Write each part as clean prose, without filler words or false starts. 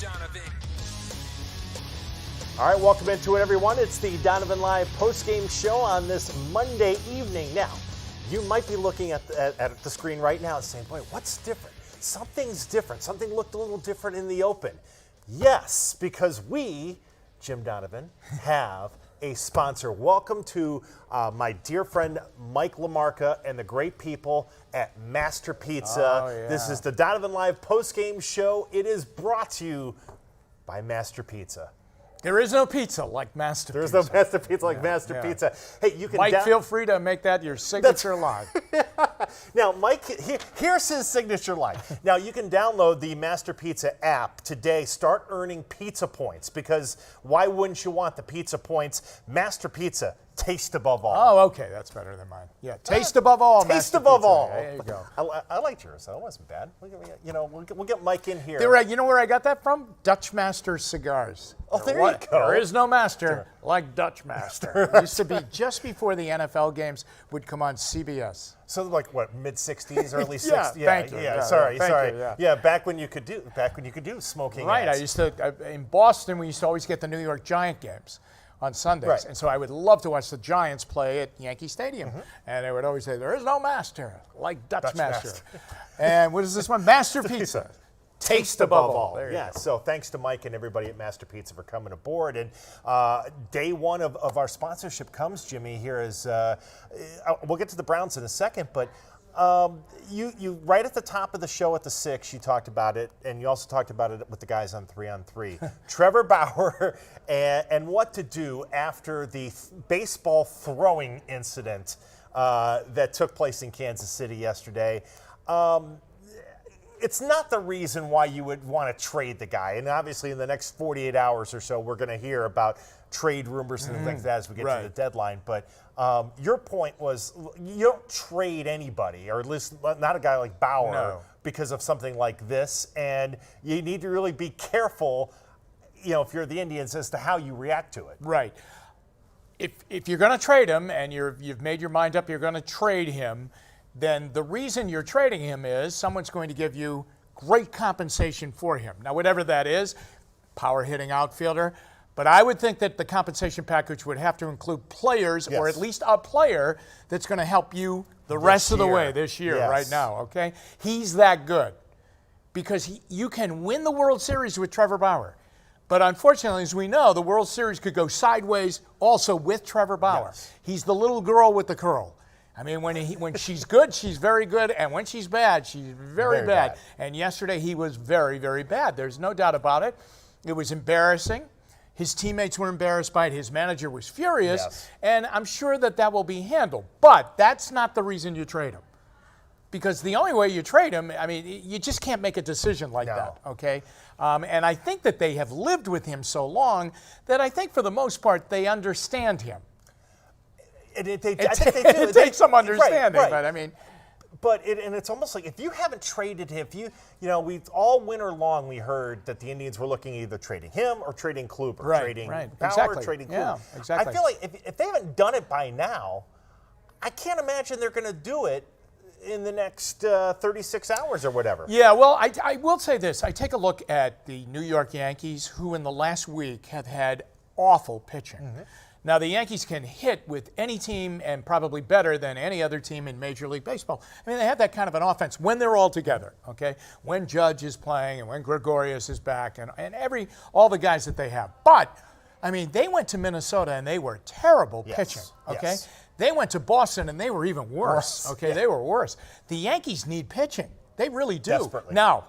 Donovan. All right, welcome into it, everyone. It's the Donovan Live postgame show on this Monday evening. Now, you might be looking at the screen right now and saying, boy, what's different? Something's different. Something looked a little different in the open. Yes, because we, Jim Donovan, have a sponsor. Welcome to my dear friend Mike LaMarca and the great people at Master Pizza. Oh, yeah. This is the Donovan Live postgame show. It is brought to you by Master Pizza. There is no pizza like Master There's Pizza. no Master Pizza like Master Pizza. Hey, you can Mike, feel free to make that your signature line. Now, Mike, here's his signature line. Now, you can download the Master Pizza app today. Start earning pizza points, because why wouldn't you want the pizza points? Master Pizza, taste above all. Oh, okay, that's better than mine. Yeah, taste above all. Taste Master above Pizza. all. There you go. I liked yours. That wasn't bad. We'll get Mike in here. You know where I got that from? Dutch Master Cigars. Oh, there you go. There is no master like Dutch Master. It used to be just before the NFL games would come on CBS. So like what, mid '60s, early '60s? Yeah, thank you. Yeah, Yeah, sorry. thank you, Yeah, back when you could do smoking. Right. ads. I used to in Boston. We used to always get the New York Giant games on Sundays, Right. and so I would love to watch the Giants play at Yankee Stadium. And they would always say, "There is no master like Dutch Master." And what is this one? Master Pizza. Taste above all. There you Yeah, go. so thanks to Mike and everybody at Master Pizza for coming aboard. And day one of our sponsorship comes, Jimmy, here is, we'll get to the Browns in a second, but you right at the top of the show at the 6, you talked about it, and you also talked about it with the guys on 3-on-3. Trevor Bauer and what to do after the baseball throwing incident that took place in Kansas City yesterday. It's not the reason why you would want to trade the guy. And obviously in the next 48 hours or so, we're going to hear about trade rumors and things like that as we get to the deadline. But your point was you don't trade anybody, or at least not a guy like Bauer, because of something like this. And you need to really be careful, if you're the Indians, as to how you react to it. Right. If you're going to trade him and you've made your mind up, you're going to trade him, then the reason you're trading him is someone's going to give you great compensation for him. Now, whatever that is, power hitting outfielder, but I would think that the compensation package would have to include players, or at least a player that's going to help you the rest of the way this year, right now, okay? He's that good, because you can win the World Series with Trevor Bauer. But unfortunately, as we know, the World Series could go sideways also with Trevor Bauer. Yes. He's the little girl with the curl. I mean, when she's good, she's very good, and when she's bad, she's very bad. And yesterday, he was very, very bad. There's no doubt about it. It was embarrassing. His teammates were embarrassed by it. His manager was furious, and I'm sure that will be handled. But that's not the reason you trade him. Because the only way you trade him, I mean, you just can't make a decision like that, okay? And I think that they have lived with him so long that I think for the most part they understand him. I think they do. It takes some understanding, but I mean. And it's almost like if you haven't traded him, we all winter long we heard that the Indians were looking at either trading him or trading Kluber, trading Bauer, trading Kluber. Yeah, exactly. I feel like if they haven't done it by now, I can't imagine they're going to do it in the next 36 hours or whatever. Yeah, well, I will say this. I take a look at the New York Yankees, who in the last week have had awful pitching. Now, the Yankees can hit with any team, and probably better than any other team in Major League Baseball. I mean, they have that kind of an offense when they're all together, okay? When Judge is playing and when Gregorius is back and all the guys that they have. But, I mean, they went to Minnesota and they were terrible pitching, okay? Yes. They went to Boston and they were even worse, okay? They were worse. The Yankees need pitching. They really do. Desperately. Now,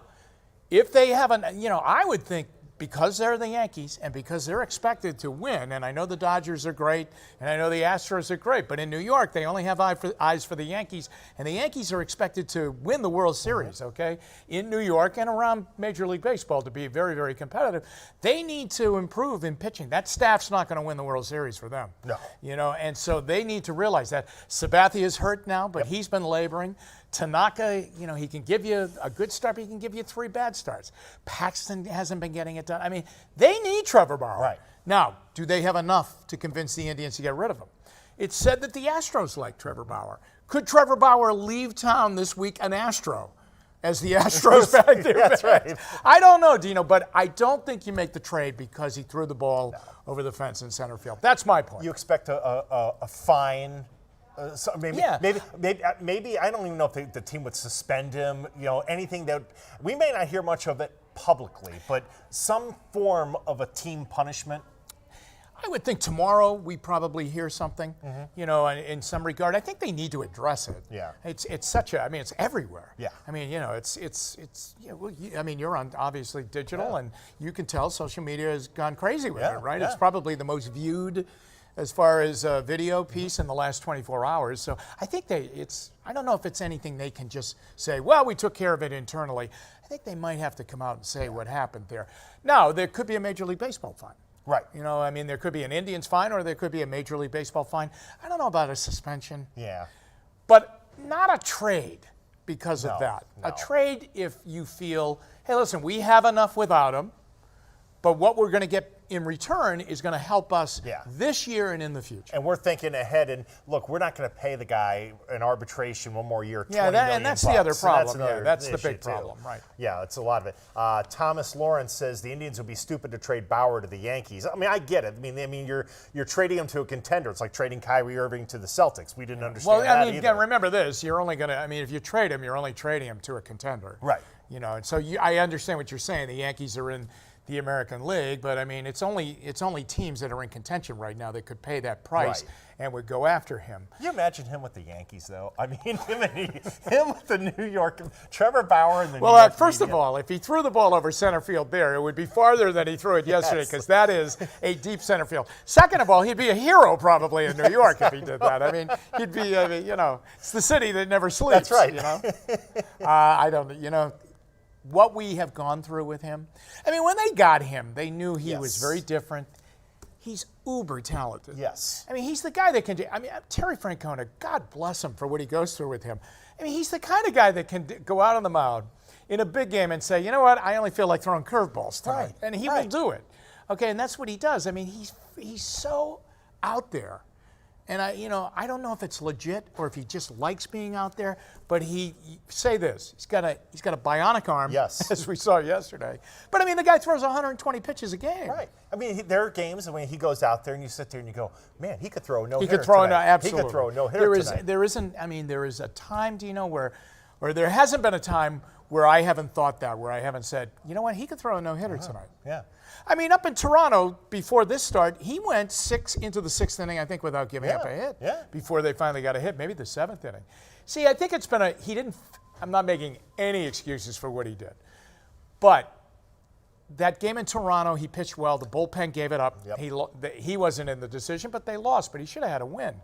if they haven't, I would think, because they're the Yankees and because they're expected to win, and I know the Dodgers are great and I know the Astros are great, but in New York they only have eyes for the Yankees, and the Yankees are expected to win the World Series, okay, in New York and around Major League Baseball to be very, very competitive. They need to improve in pitching. That staff's not going to win the World Series for them. No. And so they need to realize that. Sabathia is hurt now, but he's been laboring. Tanaka, he can give you a good start, but he can give you 3 bad starts. Paxton hasn't been getting it done. I mean, they need Trevor Bauer. Right. Now, do they have enough to convince the Indians to get rid of him? It's said that the Astros like Trevor Bauer. Could Trevor Bauer leave town this week an Astro? as the Astros back there. That's right. I don't know, Dino, but I don't think you make the trade because he threw the ball over the fence in center field. That's my point. You expect a fine. So maybe, Yeah. maybe I don't even know if the team would suspend him. Anything that we may not hear much of it publicly, but some form of a team punishment. I would think tomorrow we probably hear something, in some regard. I think they need to address it. Yeah. It's such a, I mean, it's everywhere. Yeah. I mean, I mean, you're on obviously digital, and you can tell social media has gone crazy with it, right? Yeah. It's probably the most viewed as far as a video piece in the last 24 hours. So I think I don't know if it's anything they can just say, well, we took care of it internally. I think they might have to come out and say what happened there. Now, there could be a Major League Baseball fine. Right. I mean, there could be an Indians fine or there could be a Major League Baseball fine. I don't know about a suspension. Yeah. But not a trade because of that. No. A trade if you feel, hey, listen, we have enough without him, but what we're going to get in return is going to help us this year and in the future. And we're thinking ahead, and look, we're not going to pay the guy an arbitration one more year. Yeah, and that's the other problem. That's the big problem, right? Yeah, it's a lot of it. Thomas Lawrence says the Indians would be stupid to trade Bauer to the Yankees. I mean, I get it. I mean, you're trading him to a contender. It's like trading Kyrie Irving to the Celtics. We didn't understand that either. Again, remember this: you're only going to. I mean, if you trade him, you're only trading him to a contender, right? And so I understand what you're saying. The Yankees are in the American League, but I mean, it's only teams that are in contention right now that could pay that price and would go after him. Can you imagine him with the Yankees, though? I mean, him with the New York, Trevor Bauer and the New York first media. of all, if he threw the ball over center field there, it would be farther than he threw it yesterday because that is a deep center field. Second of all, he'd be a hero probably in New York if he did that. I mean, he'd be, it's the city that never sleeps. That's right. I don't, what we have gone through with him. I mean, when they got him, they knew he was very different. He's uber talented. Yes. I mean, he's the guy that can do. I mean, Terry Francona, God bless him for what he goes through with him. I mean, he's the kind of guy that can go out on the mound in a big game and say, you know what, I only feel like throwing curveballs tonight. Right. And he will do it. Okay, and that's what he does. I mean, he's so out there. And I don't know if it's legit or if he just likes being out there, but say this, he's got a bionic arm, yes, as we saw yesterday. But I mean, the guy throws 120 pitches a game. Right. I mean, there are games when he goes out there and you sit there and you go, man, he could throw a no-hitter. He could throw absolutely. He could throw a no-hitter tonight. There is a time, Dino, where there hasn't been a time where I haven't thought that, where I haven't said, you know what, he could throw a no-hitter tonight. Yeah. I mean, up in Toronto, before this start, he went 6 into the 6th inning, I think, without giving up a hit. Yeah. Before they finally got a hit, maybe the 7th inning. See, I think it's been I'm not making any excuses for what he did. But that game in Toronto, he pitched well. The bullpen gave it up. Yep. He wasn't in the decision, but they lost. But he should have had a win.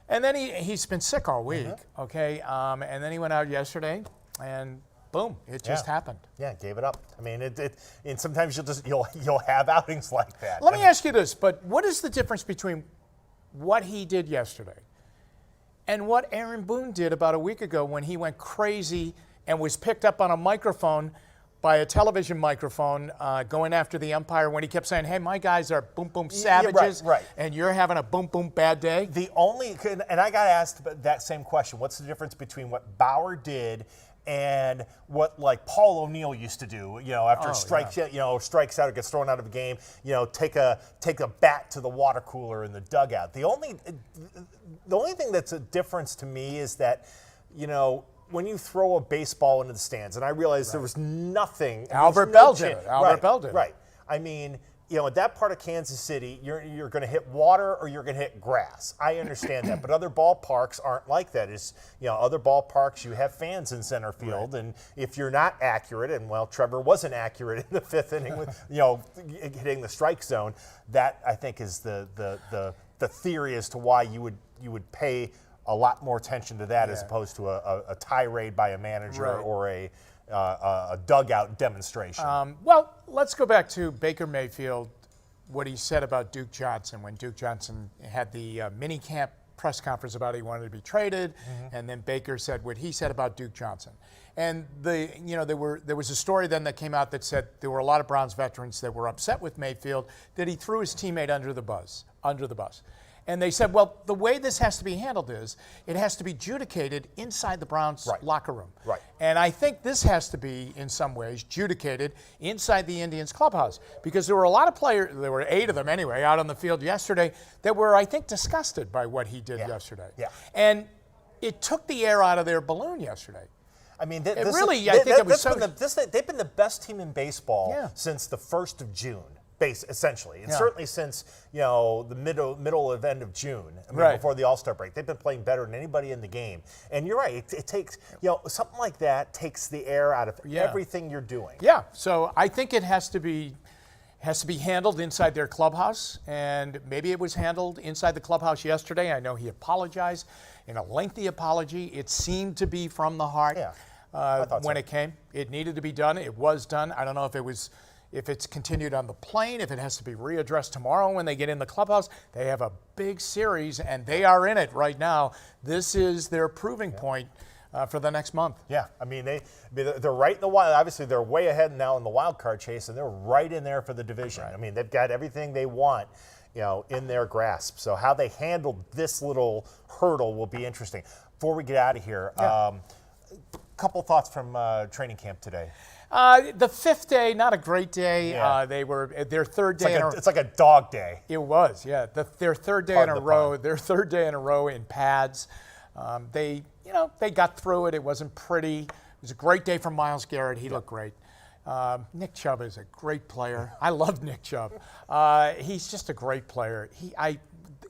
And then he's been sick all week, okay? And then he went out yesterday, and boom, it just happened. Yeah, gave it up. I mean, and sometimes you'll have outings like that. Let me ask you this, but what is the difference between what he did yesterday and what Aaron Boone did about a week ago when he went crazy and was picked up on a microphone by a television microphone going after the umpire when he kept saying, hey, my guys are boom, boom savages, and you're having a boom, boom bad day? And I got asked that same question. What's the difference between what Bauer did and what like Paul O'Neill used to do, after strikes out or gets thrown out of a game, take a bat to the water cooler in the dugout. The only thing that's a difference to me is that, when you throw a baseball into the stands, and I realized there was nothing. Albert Bell did it. Right. I mean, in that part of Kansas City, you're going to hit water or you're going to hit grass. I understand that, but other ballparks aren't like that. Other ballparks, you have fans in center field, and if you're not accurate, and Trevor wasn't accurate in the 5th inning with hitting the strike zone, that I think is the theory as to why you would pay a lot more attention to that as opposed to a tirade by a manager or a dugout demonstration. Well, let's go back to Baker Mayfield, what he said about Duke Johnson when Duke Johnson had the mini camp press conference about he wanted to be traded, and then Baker said what he said about Duke Johnson. And there was a story then that came out that said there were a lot of Browns veterans that were upset with Mayfield that he threw his teammate under the bus. And they said, well, the way this has to be handled is it has to be adjudicated inside the Browns locker room. Right. And I think this has to be, in some ways, adjudicated inside the Indians clubhouse, because there were a lot of players, there were 8 of them anyway, out on the field yesterday that were, I think, disgusted by what he did yesterday. Yeah. And it took the air out of their balloon yesterday. I mean, they've been the best team in baseball since the 1st of June. Essentially, and certainly since the middle of end of June, before the All-Star break, they've been playing better than anybody in the game. And you're right; it takes something like that takes the air out of everything you're doing. Yeah, so I think it has to be handled inside their clubhouse, and maybe it was handled inside the clubhouse yesterday. I know he apologized in a lengthy apology. It seemed to be from the heart. When it came, it needed to be done. It was done. I don't know if it's continued on the plane, if it has to be readdressed tomorrow when they get in the clubhouse. They have a big series, and they are in it right now. This is their proving point for the next month. Yeah, I mean, they're right in the wild. Obviously, they're way ahead now in the wild card chase, and they're right in there for the division. Right. I mean, they've got everything they want, in their grasp. So how they handled this little hurdle will be interesting. Before we get out of here, a couple thoughts from training camp today. The 5th day, not a great day. Yeah. They were their 3rd day. It's like a dog day. It was, yeah. Their 3rd day in a row. Their 3rd day in a row in pads. They got through it. It wasn't pretty. It was a great day for Myles Garrett. He looked great. Nick Chubb is a great player. I love Nick Chubb. He's just a great player.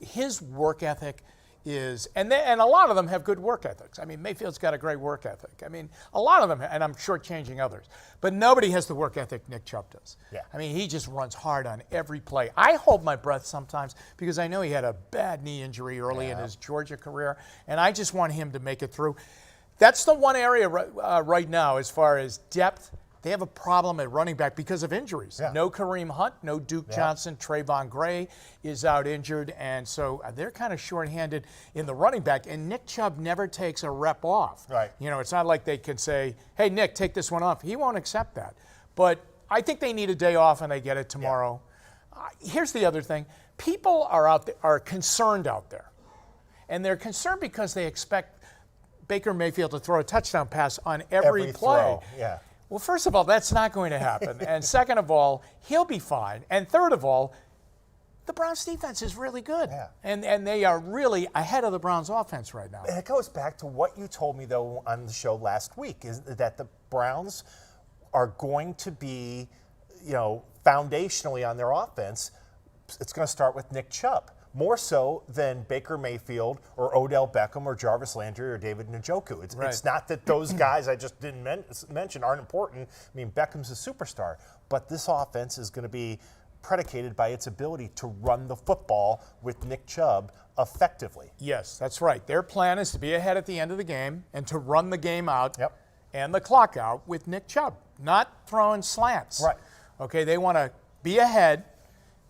His work ethic is, and a lot of them have good work ethics. I mean, Mayfield's got a great work ethic. I mean, a lot of them, and I'm shortchanging others, but nobody has the work ethic Nick Chubb does. Yeah. I mean, he just runs hard on every play. I hold my breath sometimes because I know he had a bad knee injury early in his Georgia career, and I just want him to make it through. That's the one area right now as far as depth. They have a problem at running back because of injuries. Yeah. No Kareem Hunt, no Duke Johnson. Trayvon Gray is out injured, and so they're kind of shorthanded in the running back, and Nick Chubb never takes a rep off. Right. It's not like they can say, hey, Nick, take this one off. He won't accept that. But I think they need a day off, and they get it tomorrow. Here's the other thing. People are concerned out there, and they're concerned because they expect Baker Mayfield to throw a touchdown pass on every play. Throw. Yeah. Well, first of all, that's not going to happen. And second of all, he'll be fine. And third of all, the Browns defense is really good. Yeah. And they are really ahead of the Browns offense right now. And it goes back to what you told me, though, on the show last week, is that the Browns are going to be, foundationally on their offense, it's going to start with Nick Chubb. More so than Baker Mayfield or Odell Beckham or Jarvis Landry or David Njoku. It's not that those guys I just didn't mention aren't important. I mean, Beckham's a superstar. But this offense is going to be predicated by its ability to run the football with Nick Chubb effectively. Yes, that's right. Their plan is to be ahead at the end of the game and to run the game out and the clock out with Nick Chubb, not throwing slants. Right. Okay, they want to be ahead.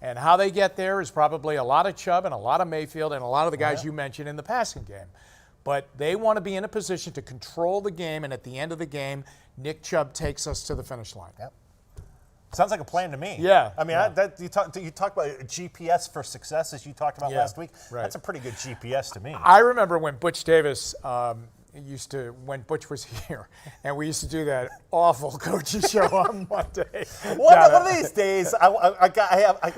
And how they get there is probably a lot of Chubb and a lot of Mayfield and a lot of the guys you mentioned in the passing game. But they want to be in a position to control the game, and at the end of the game, Nick Chubb takes us to the finish line. Yep. Sounds like a plan to me. Yeah. I mean, you talk about GPS for success, as you talked about last week. Right. That's a pretty good GPS to me. I remember when Butch Davis when Butch was here, and we used to do that awful coaching show on Monday. One of these days, I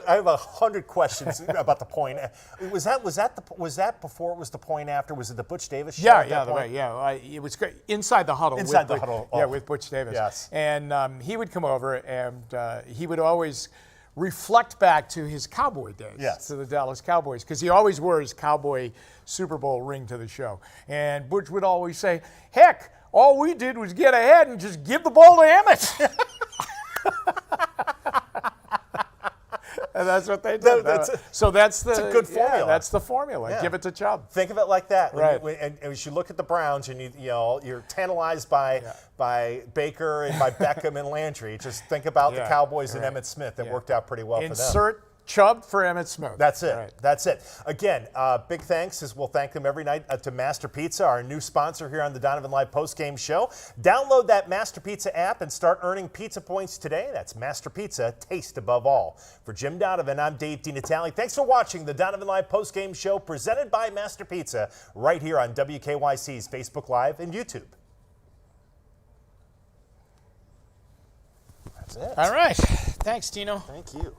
have 100 questions about the point. Was that before it was the point after? Was it the Butch Davis show? It was great. Inside the Huddle. With Butch Davis. Yes. And he would come over, and he would always reflect back to his Cowboy days, to the Dallas Cowboys, because he always wore his Cowboy Super Bowl ring to the show. And Butch would always say, heck, all we did was get ahead and just give the ball to Emmett. And that's what they did. That's a good formula. That's the formula. Yeah. Give it to Chubb. Think of it like that. Right. And as you look at the Browns, and you're tantalized by Baker and by Beckham and Landry. Just think about the Cowboys and Emmitt Smith. That worked out pretty well for them. Insert Chubb for Emmett Smith. That's it. All right. That's it. Again, big thanks, as we'll thank them every night, to Master Pizza, our new sponsor here on the Donovan Live postgame show. Download that Master Pizza app and start earning pizza points today. That's Master Pizza, taste above all. For Jim Donovan, I'm Dave DiNatale. Thanks for watching the Donovan Live postgame show presented by Master Pizza right here on WKYC's Facebook Live and YouTube. That's it. All right. Thanks, Tino. Thank you.